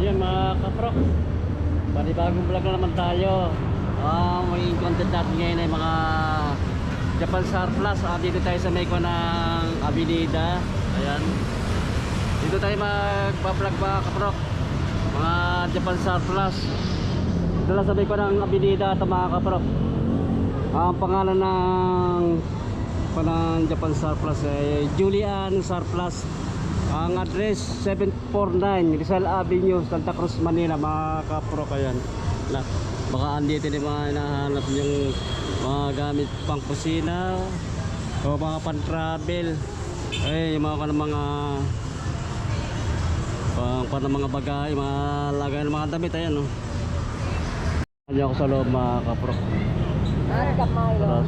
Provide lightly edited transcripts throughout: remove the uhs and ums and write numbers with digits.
Ayun mga kaprok, panibagong vlog na naman tayo. May content natin ngayon ay mga Japan surplus. Dito tayo sa may ng Avenida. Ayan, dito tayo magpa-vlog mga kaprok, mga Japan surplus. Dito lang sa may ng Avenida ito mga kaprok. Ang pangalan ng Japan surplus ay Julian Surplus. Ang address 749 Rizal Avenue, Santa Cruz, Manila mga kapro. Ayan na, baka andito din mga hinahanap yung mga gamit pang kusina o mga pan travel, ay yung mga mga bagay, mga lagay ng mga damit. Ayan no, andyan ako sa loob mga kapro.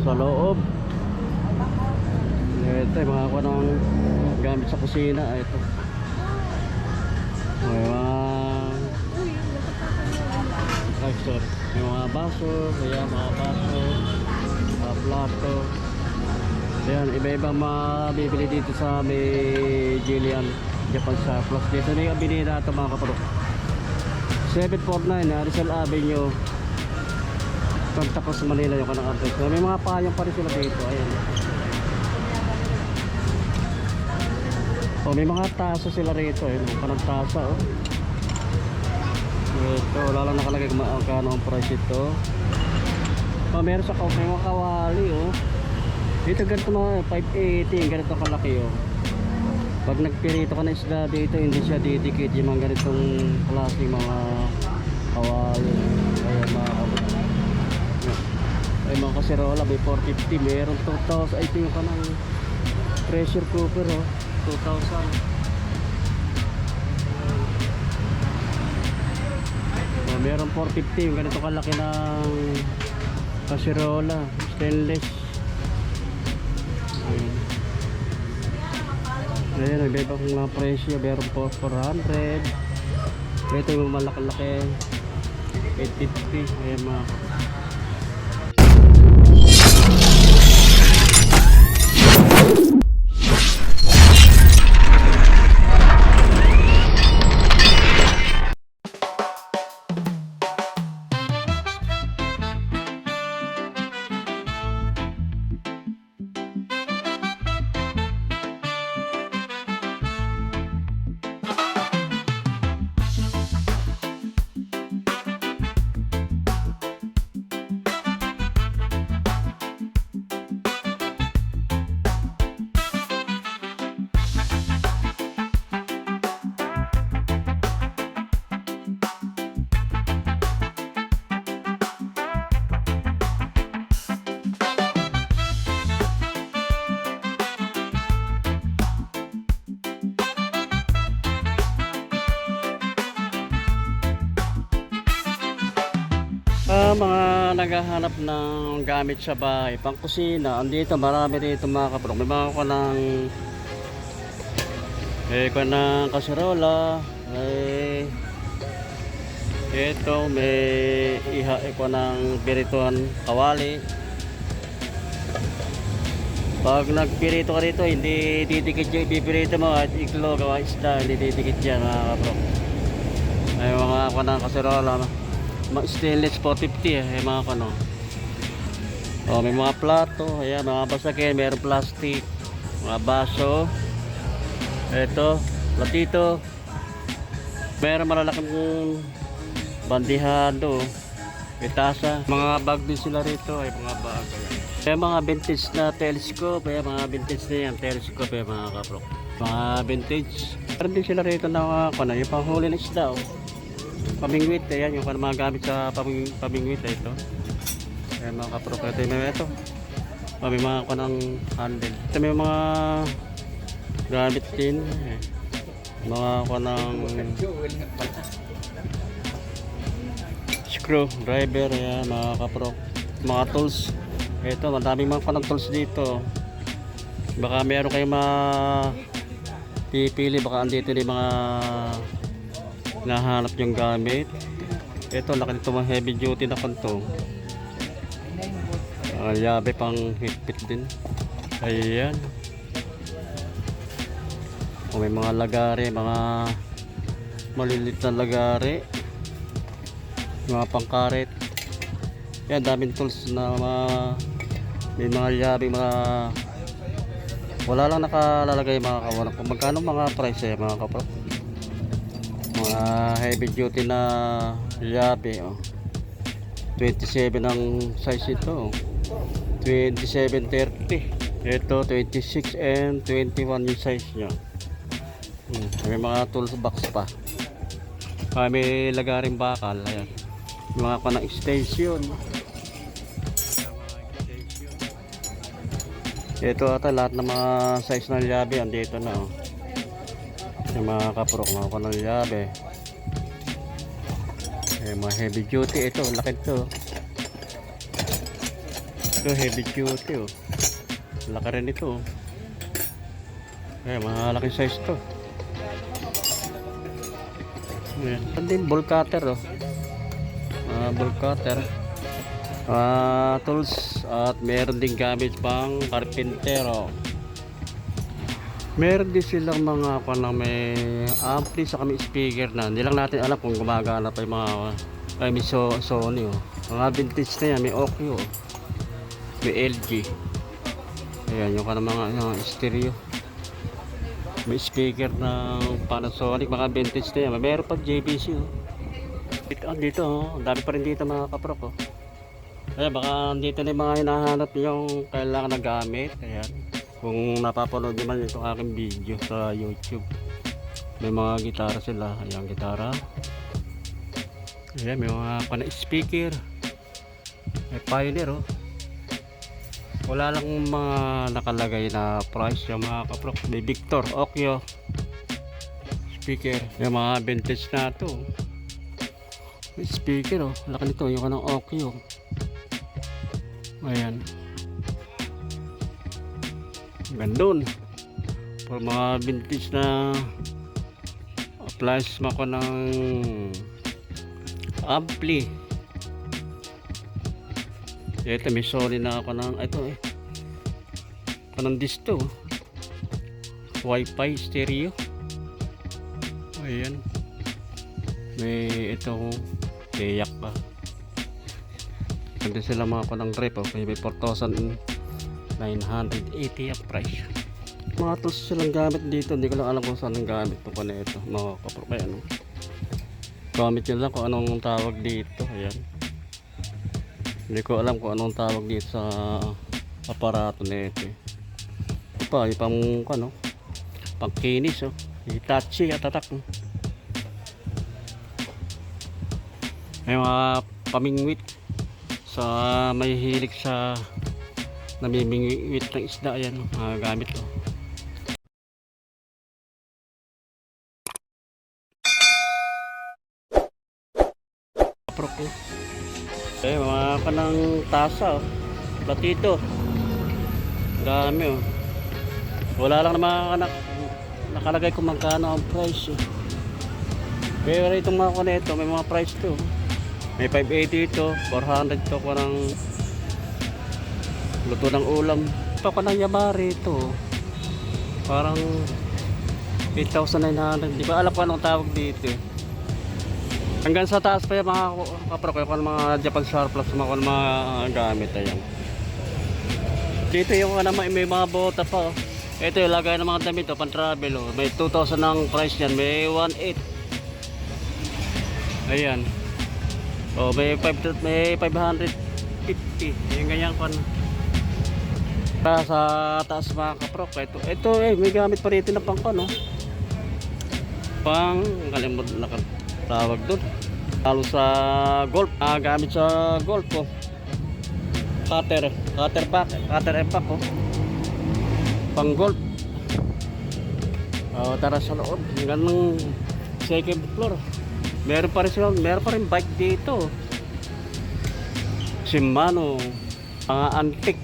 Sa loob ito yung mga ng gamit sa kusina. Ito may mga baso, kaya mga baso, plato. Ayan, iba-ibang mabibili dito sa may Julian Japan Surplus. Dito na yung Avenida ito mga kapatid, 749 Rizal Avenue, Santa Cruz, Manila yung kanang address. May mga payong pa rin sila dito. Ayan. May mga tasa sila rito. May kanang tasa. Ito, wala lang nakalagay kung magkano ang price ito. Meron sa may mga kawali. Dito ganito mga 580. Ganito kalaki. Pag nagpirito ka na isda dito, hindi siya didikit yung mga ganitong klaseng mga kawali. Ayan mga kabut. Ay mga kaserola, may 450. Meron 2,000. Ito yung kanang pressure cooker 2,000. Meron 450 yung ganito kalaki ng kasirola, stainless. Ayan, nag-iba kong mga presyo. Meron po 400. Ito yung malaki-laki 850. Ayan mga mga naghahanap ng gamit sa bahay, pang kusina. Andito marami dito mga kaprok. May mga ng kaserola. Ito may ng birituan kawali. Pag nagpirito ka rito, hindi didikit yung ipipirito mo at iklog o isda, hindi didikit yan mga kaprok. Ay mga ng kaserola, stainless 450 mga kano. May mga plato, ayan, mga basakin, mayroong plastic, mga baso. Ito, platito. Mayroong malalaking bandihado, itasa. Mga bag din sila rito, ay mga bag. May mga vintage na telescope, mga vintage na yan, telescope mga kaprok. Mga vintage. Meron din sila rito na yung panghuli ng isda. Pamingwit, ayan yung mga gamit sa pamingwit. Ito ayan mga kaprok. Ito may ito, may mga kanang handle. Ito may mga gamit din, mga kanang screw driver. Ayan mga kaprok, mga tools. Ito madaming mga kanang tools dito. Baka meron kayong pipili, baka andito yung mga nahanap yung gamit. Ito laki nito, mga heavy duty na kanto. Yabe pang higpit din. Ayan. May mga lagari, mga Malilit na lagari. Mga pangkaret. Yan, daming tools na may mga yabi, mga wala lang nakalalagay mga kawalan. Kung magkano mga price mga kapro. Mga heavy duty na yabi. 27 ang size ito. 27-30. Ito 26 and 21 yung size nya. May mga tools box pa. May lagaring bakal. Ayan. Mga pa ng extension. Ito ata lahat ng mga size ng yabe andito na. Yung mga kaprok, mga pa ng yabe. Mga heavy duty. Ito, laki ito. Ito heavy duty. Laki rin ito. Mga laki size to. Ito din ball cutter. Ball cutter. Tools at meron din gamit pang carpentero. Meron din silang mga may ampli sa kami speaker na hindi lang natin alam kung gumagana pa yung mga may Sony mga vintage na yan, may Okyo, may LG. Ayan yung mga stereo, may speaker na Panasonic, mga vintage na yan. Meron pa JVC dito ang dami pa rin dito mga kaprok. Ayan, baka dito na yung mga hinahanap yung kailangan na gamit. Ayan, kung napapanood naman itong aking video sa YouTube, may mga gitara sila. Ayan, gitara. Ayan, may mga speaker, may Pioneer. Wala lang mga nakalagay na price yung mga kaprok. May Victor, Okyo speaker. Yung mga vintage na ito. May speaker laki nito, yung kanang Okyo. Ayan, gandun for mga vintage na appliance mako ng ampli. Ito may Sony na ako ng kanang disto, Wi-Fi stereo. Ayan, may ito kayak pa. Ganda sila mga kanang rep. May 4,980 ang price. Mga tools silang gamit dito. Hindi ko lang alam kung saan ang gamit ito pa na ito mga kapropay. Gamit yun lang kung anong tawag dito. Ayan, hindi ko alam kung anong tawag dito sa aparato na ito. Ito pa yung pang kinis Hitachi at tatak. May mga pamingwit sa may hilig sa namimingwit ng isda. Ayan mga gamit mga kanang tasa platito, dami wala lang naman nakalagay kung magkano ang price pero itong mga kanito may mga price to. May 580 ito, 400 ito parang luto ng ulam. Ito ka ng Yamari ito, parang 8,900. Di ba alam ko anong tawag dito hanggang sa taas pa yung mga kaprok yung mga Japan surplus, mga gamit. Ayan, dito yung may mga bota pa ito yung lagay ng mga damit pan travel may 2,000 ang price yan, may 1,800. Ayan, may 550 yung ganyan sa taas mga kaprok. Ito may gamit pa rito na pang kalimut na tawag doon lalo sa golf, gamit sa golf cutter empack pang golf. Tara sa loob hanggang ng second floor. Meron pa rin bike dito, Shimano, mga antique,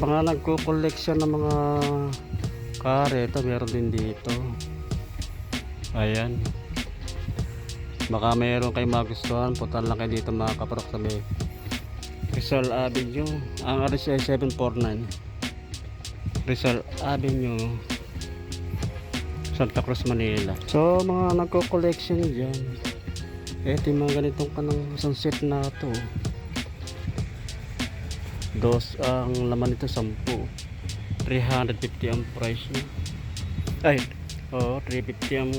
mga nagko-collection ng mga kare. Ito meron din dito. Ayan, baka meron kayo magustuhan, punta lang kayo dito mga kaprok sa may Rizal Avenue, ang RCI 749 Rizal Avenue Santa Cruz, Manila. So mga nagko-collection dyan, eto yung mga ganitong kanang isang set na to. Dos ang laman nito 10. 350 ang price niya. Ay, 350 ang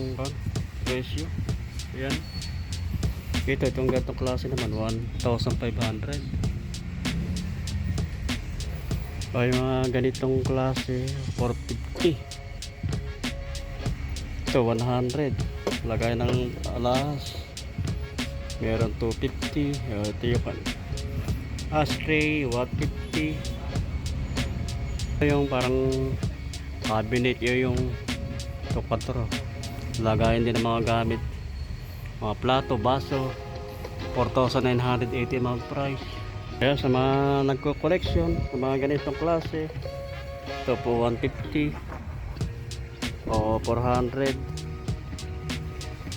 presyo. Ayan. Itong ganitong klase naman 1,500. Ay, mga ganitong klase 450. Ito 100. Lagay ng alas. Meron 250. Ito yung ashtray 150. Ito yung parang cabinet, yung ito 4. Lagayan din ng mga gamit, mga plato, baso. 4,980 ang price. Kaya sa mga nagko-collection sa mga ganitong klase, ito po 150 o 400,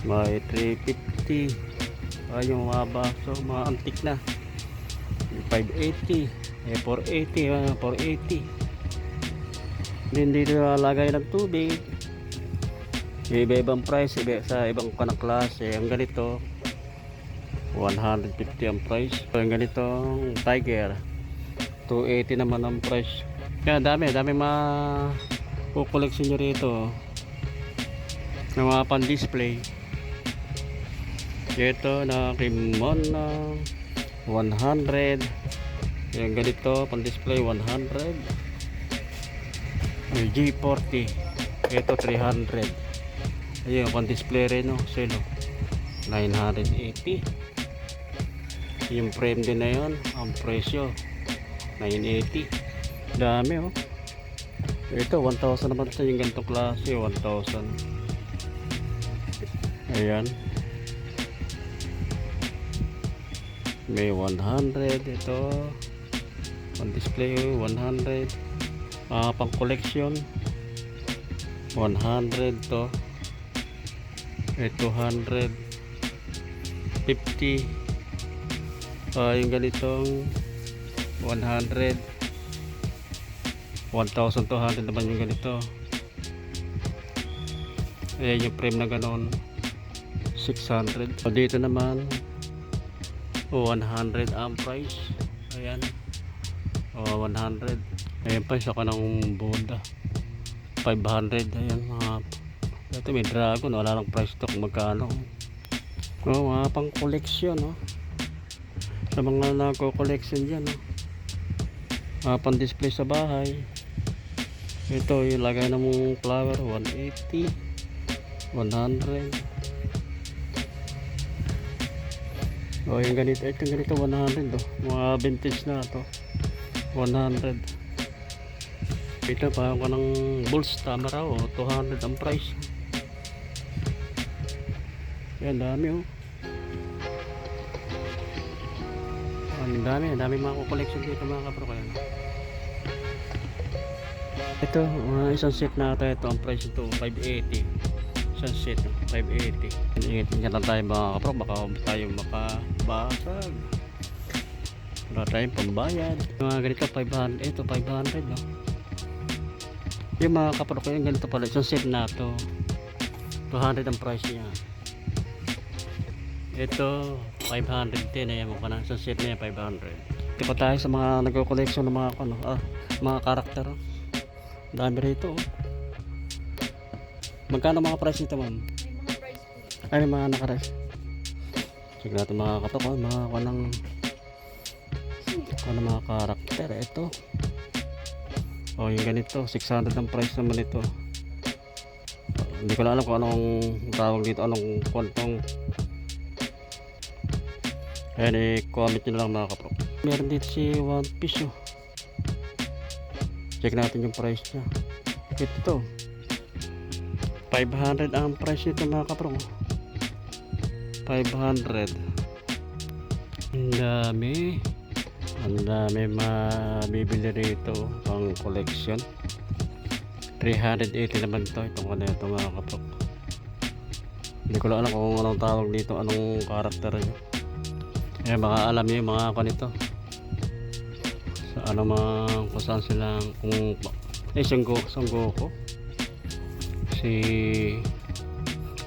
may 350. Ay, yung mga baso, mga antik na 580, 480, 480. Din dito lagay ng tubig, iba-ibang price, sa ibang kanang klase. Ang ganito 150 ang price. Ang ganitong tiger 280 naman ang price. Kaya dami kukoleksyon nyo rito ng mga pan display. Ito na kimono 100. Yung ganito pan display 100. Yung G40 ito 300. Ayun pan display rin, no, selo 980. Yung frame din na yun, ang presyo 980. Dami, oh. Ito 1,000 naman sa yung ganitong klase, 1,000. Ayan, may 100. Ito on display 100. Pang collection 100 to. 200 50. Yung ganitong 100, 1,200 naman yung ganito. Ayan yung frame na ganon 600. Dito naman 100 ang price. Ayan, 100. Ayan pa isa ka ng Buddha 500. Ayan mga, ito may dragon, wala lang price to kung magkano. Mga pang collection, no, sa mga nagko-collection dyan, no? Pang display sa bahay. Ito yung lagay na mong flower 180, 100. Yung ganito, ito ganito 100, oh. Mga vintage na to 100. Ito pa ako ng bulls, tama raw, 200 ang price. Yan, dami, oh. Ang dami mga collection dito mga kapro. Kaya ito, isang set na ito ang price ito 580. Isang set 580. Ingat lang tayo mga kapro, baka tayo makabasag, wala tayong pambayad. Mga ganito 500. Ito 500, no? Yung mga kapro ko, yung ganito pala, isang set na ito 200 ang price niya. Ito 510. Ayan mo pa na, isang set na yan 500. Ito pa tayo sa mga nagko-collection ng mga mga karakter. Dami rito, oh. Magkano mga price nito, ma'am? Ay, mga nakares. Sige natin mga kapatid, mga karakter. Ito, yung ganito 600 ang price naman ito. Hindi ko na alam kung anong tawag dito, anong kwantong. Ayan, i-comment nyo lang mga kapro. Meron dito si One Piece, oh. Check natin yung price nya. Ito 500 ang price nito mga kapro. 500. Ang dami mabibili rito pang collection. 380 naman to. Itong ito mga kapro. Hindi ko lang alam kung anong tawag dito, anong karakter nyo. Eh, baka alam niyo yung mga kanito sa ano, mga kung saan sila, kung Son Goku Si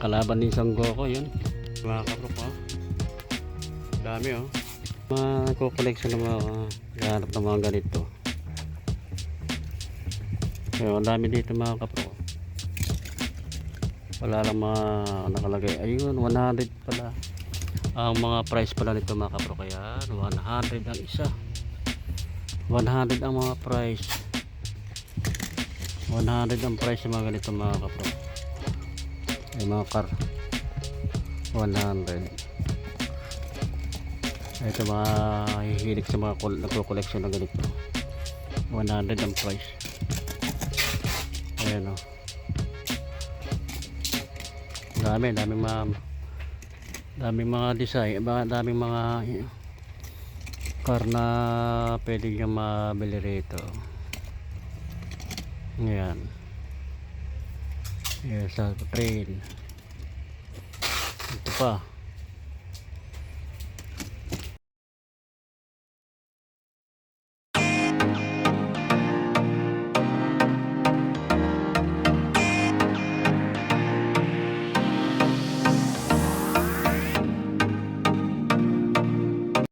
kalaban din Son Goku yun. Mga kaprok ha. Dami oh. Mga nagko-collection ng mga gahanap ng mga ganito. Ayun, ang dami dito mga kaprok. Wala lang mga nakalagay. Ayun, 100 pala. Ang mga price pala nito mga kaprok. Kaya 100 ang isa. 100 ang mga price. 100 ang price ng mga ganito mga kaprok. Ay mga car. 100. Ito mga hihilig sa mga nagko-collection ng ganito. 100 ang price. Ayan o. Daming mga design, daming mga car na pwede nyo mabili rito. Ayan. Ayan sa train. Ito pa.